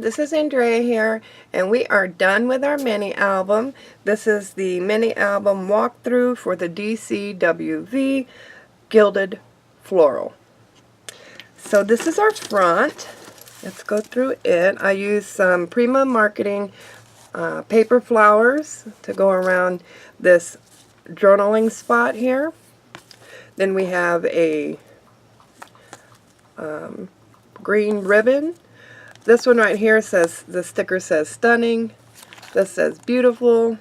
this is Andrea here, and we are done with our mini album. This is the mini album walkthrough for the DCWV Gilded Floral. So this is our front. Let's go through it. I used some Prima Marketing paper flowers to go around this journaling spot here. Then we have a green ribbon. This one right here says, the sticker says stunning. This says beautiful.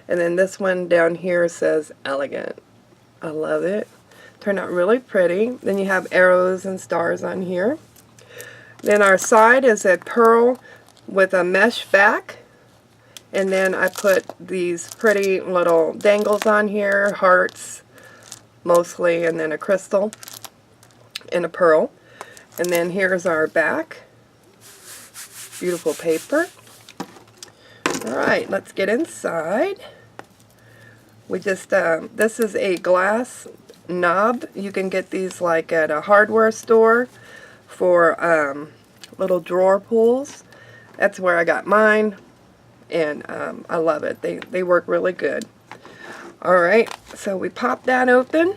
And then this one down here says elegant. I love it. Turned out really pretty. Then you have arrows and stars on here. Then our side is a pearl with a mesh back. And then I put these pretty little dangles on here, hearts mostly, and then a crystal and a pearl. And then here's our back. Beautiful paper. Alright, let's get inside. We just, this is a glass knob. You can get these like at a hardware store for little drawer pulls. That's where I got mine, and I love it. They work really good. Alright, so we pop that open.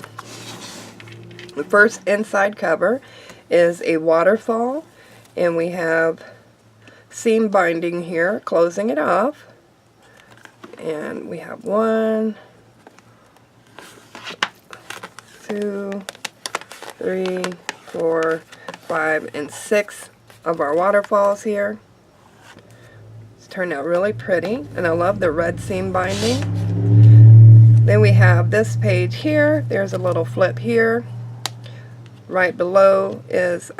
The first inside cover is a waterfall, and we have seam binding here, closing it off. And we have 1, 2, 3, 4, 5, and 6 of our waterfalls here. It's turned out really pretty, and I love the red seam binding. Then we have this page here. There's a little flip here. Right below is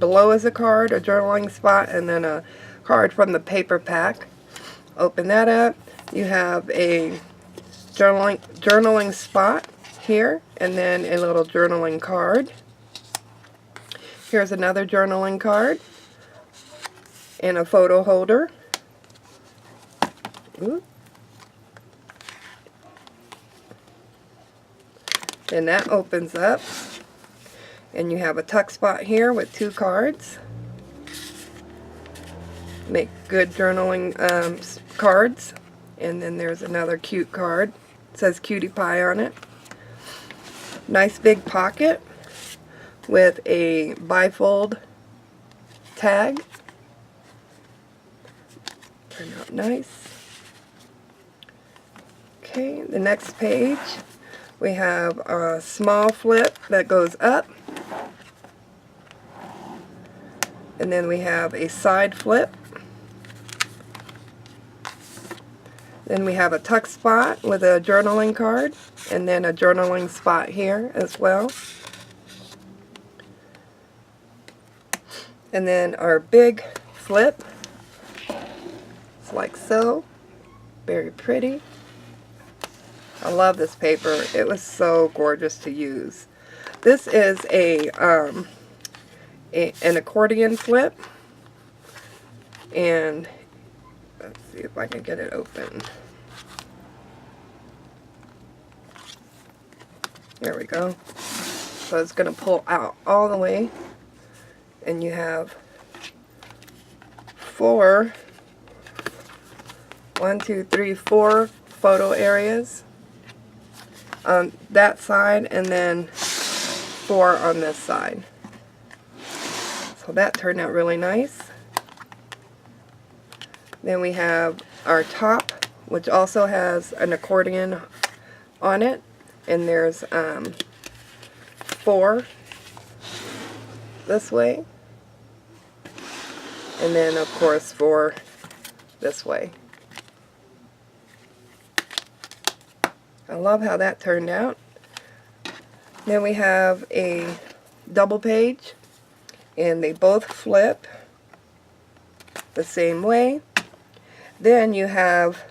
below is a card, a journaling spot, and then a card from the paper pack. Open that up. You have a journaling spot here, and then a little journaling card. Here's another journaling card and a photo holder. Ooh. And that opens up, and you have a tuck spot here with 2 cards. Make good journaling cards. And then there's another cute card. It says Cutie Pie on it. Nice big pocket with a bifold tag. Turned out nice. Okay, the next page we have a small flip that goes up. And then we have a side flip. Then we have a tuck spot with a journaling card, and then a journaling spot here as well. And then our big flip, it's like so, very pretty. I love this paper. It was so gorgeous to use. This is an accordion flip, and let's see if I can get it open. There we go. So it's going to pull out all the way, and you have 4 photo areas on that side, and then 4 on this side. So that turned out really nice. Then we have our top, which also has an accordion on it, and there's 4 this way, and then of course 4 this way. I love how that turned out. Then we have a double page, and they both flip the same way. Then you have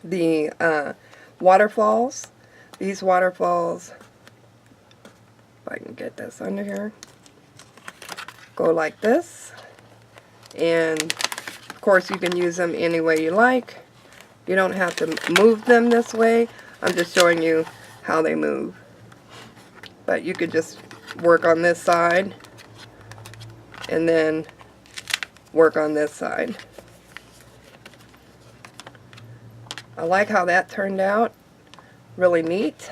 the waterfalls. These waterfalls, if I can get this under here, go like this. And of course you can use them any way you like. You don't have to move them this way. I'm just showing you how they move. But you could just work on this side and then work on this side. I like how that turned out. Really neat.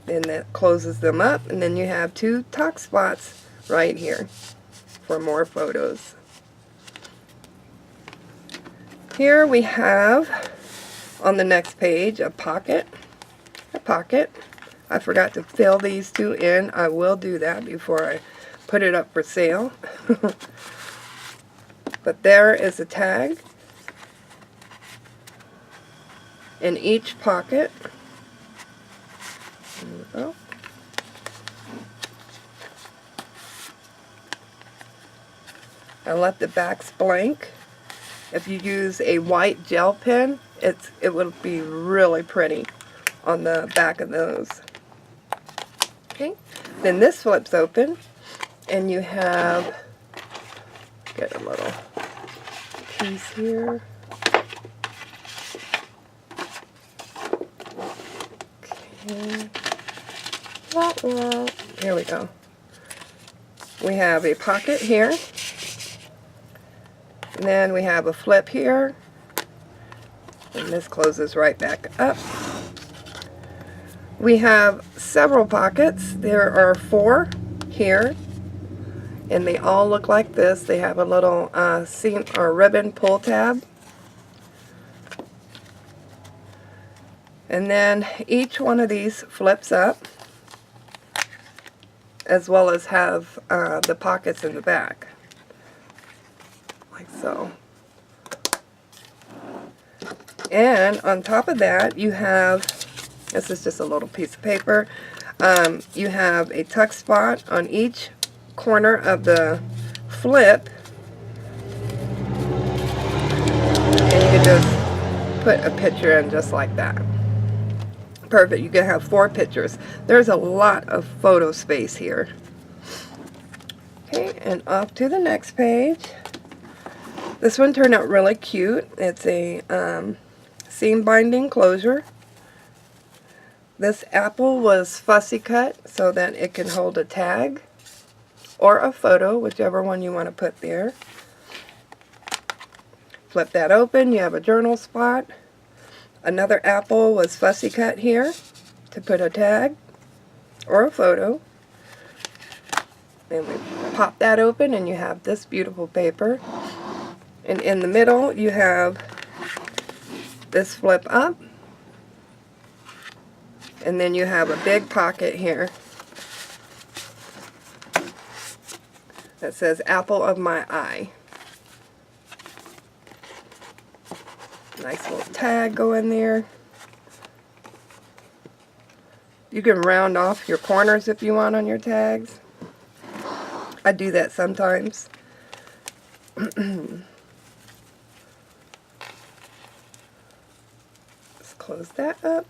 And that closes them up, and then you have 2 tuck spots right here for more photos. Here we have on the next page a pocket. I forgot to fill these 2 in. I will do that before I put it up for sale. But there is a tag in each pocket. There we go. I left the backs blank. If you use a white gel pen, it will be really pretty on the back of those. Okay, then this flips open, and you have, get a little piece here. Okay. Here we go. We have a pocket here, and then we have a flip here, and this closes right back up. We have several pockets. There are 4 here, and they all look like this. They have a little seam or ribbon pull tab. And then each one of these flips up, as well as have the pockets in the back, like so. And on top of that, you have, this is just a little piece of paper, you have a tuck spot on each corner of the flip, and you can just put a picture in just like that. Perfect. You can have 4 pictures. There's a lot of photo space here. Okay, and off to the next page. This one turned out really cute. It's a seam binding closure. This apple was fussy cut so that it can hold a tag or a photo, whichever one you want to put there. Flip that open, you have a journal spot. Another apple was fussy cut here to put a tag or a photo. And we pop that open, and you have this beautiful paper. And in the middle, you have this flip up. And then you have a big pocket here that says apple of my eye. Nice little tag go in there. You can round off your corners if you want on your tags. I do that sometimes. Let's close that up.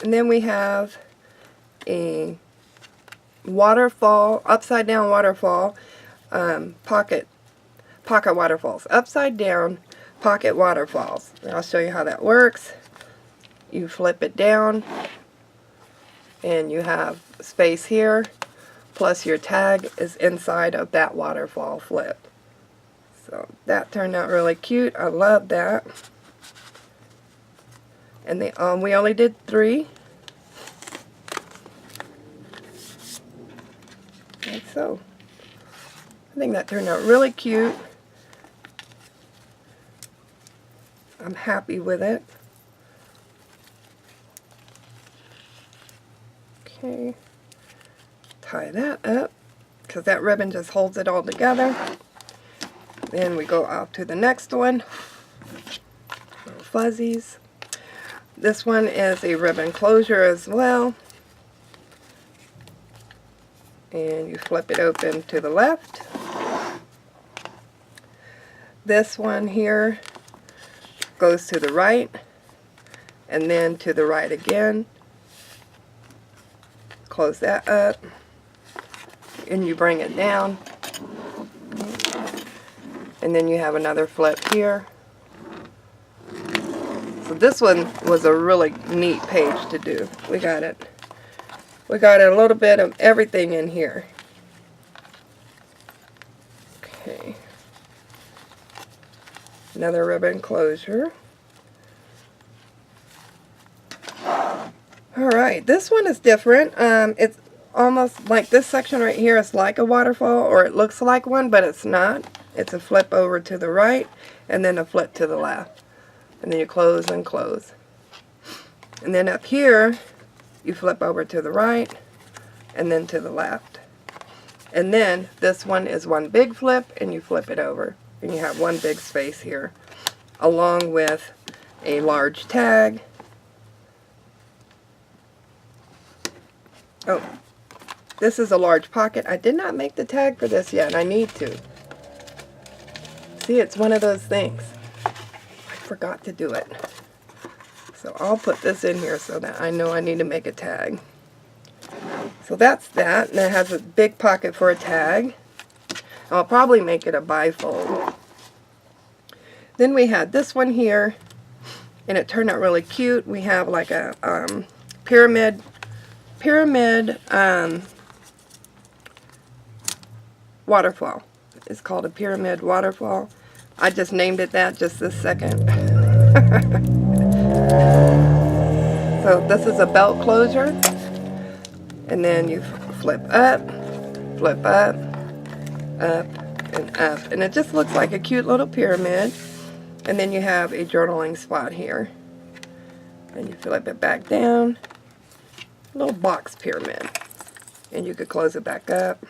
And then we have a waterfall, upside down waterfall, pocket waterfalls. Upside down pocket waterfalls. And I'll show you how that works. You flip it down, and you have space here, plus your tag is inside of that waterfall flip. So that turned out really cute. I love that. And we only did 3. Like so. I think that turned out really cute. I'm happy with it. Okay. Tie that up, because that ribbon just holds it all together. Then we go off to the next one. Little fuzzies. This one is a ribbon closure as well. And you flip it open to the left. This one here goes to the right, and then to the right again. Close that up, and you bring it down. And then you have another flip here. So this one was a really neat page to do. We got a little bit of everything in here. Okay. Another ribbon closure. Alright, this one is different. It's almost like this section right here is like a waterfall, or it looks like one, but it's not. It's a flip over to the right, and then a flip to the left. And then you close and close. And then up here, you flip over to the right, and then to the left. And then this one is one big flip, and you flip it over. And you have one big space here, along with a large tag. Oh, this is a large pocket. I did not make the tag for this yet, and I need to. See, it's one of those things. I forgot to do it. So I'll put this in here so that I know I need to make a tag. So that's that, and it has a big pocket for a tag. I'll probably make it a bifold. Then we had this one here, and it turned out really cute. We have like a pyramid waterfall. It's called a pyramid waterfall. I just named it that just this second. So this is a belt closure, and then you flip up, up, and up, and it just looks like a cute little pyramid. And then you have a journaling spot here, and you flip it back down, a little box pyramid, and you could close it back up.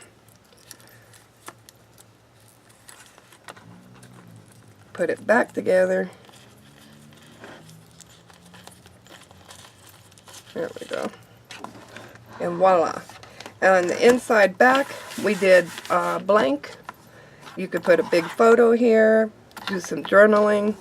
Put it back together. There we go. And voila. And on the inside back, we did blank. You could put a big photo here, do some journaling.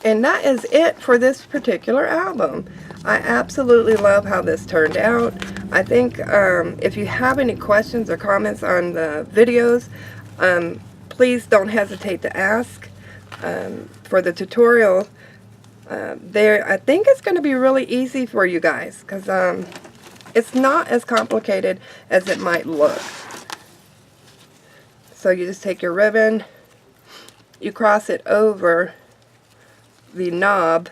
And that is it for this particular album. I absolutely love how this turned out. I think if you have any questions or comments on the videos, please don't hesitate to ask. For the tutorial, I think it's going to be really easy for you guys, because it's not as complicated as it might look. So you just take your ribbon, you cross it over the knob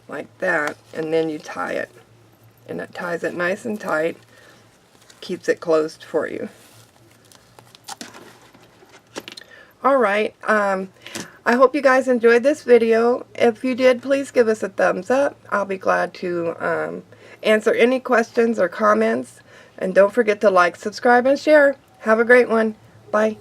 like that, and then you tie it. And it ties it nice and tight, keeps it closed for you. Alright, I hope you guys enjoyed this video. If you did, please give us a thumbs up. I'll be glad to answer any questions or comments. And don't forget to like, subscribe, and share. Have a great one. Bye.